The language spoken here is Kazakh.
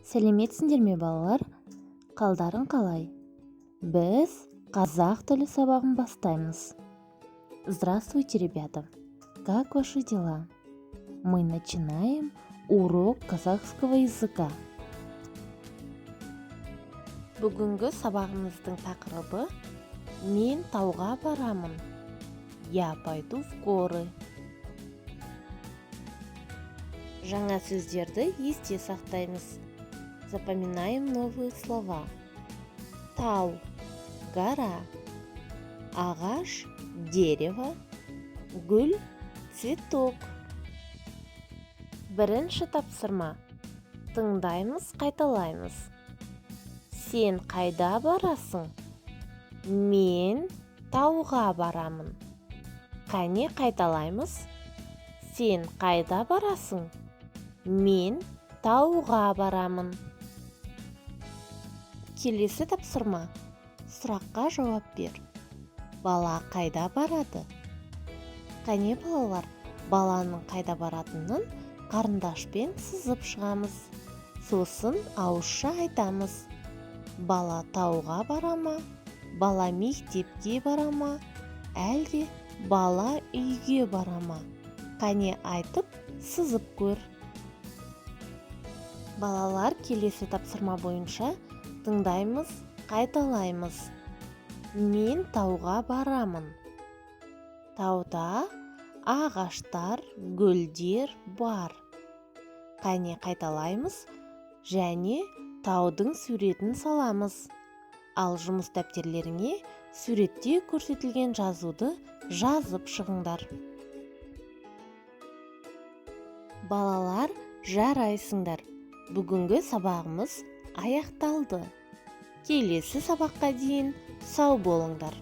Сәлеметсіңдер ме балалар? Қалдарың қалай? Біз қазақ тілі сабағын бастаймыз. Здравствуйте, ребята! Как ваши дела? Мы начинаем урок казахского языка. Бүгінгі сабағымыздың тақырыбы «Мен тауға барамын». Я пойду в горы. Жаңа сөздерді есте сақтаймыз. Запоминаем новые слова. Тау – гора. Ағаш – дерево. Гүл – цветок. Бірінші тапсырма. Тыңдаймыз, қайталаймыз. Сен қайда барасың? Мен тауға барамын. Қане қайталаймыз. Сен қайда барасың? Мен тауға барамын. Келесі тапсырма. Сұраққа жауап бер. Бала қайда барады? Қане балалар, баланың қайда баратынын қарындашпен сызып шығамыз. Сосын ауызша айтамыз. Бала тауға барама, бала мектепке барама, әлде бала үйге барама. Қане айтып, сызып көр. Балалар, келесі тапсырма бойынша тыңдаймыз, қайталаймыз. Мен тауға барамын. Тауда ағаштар, гүлдер бар. Қане қайталаймыз және таудың суретін саламыз. Ал жұмыс дәптерлеріңе суретте көрсетілген жазуды жазып шығыңдар. Балалар, жарайсыңдар. Бүгінгі сабағымыз аяқталды. Келесі сабаққа дейін сау болыңдар.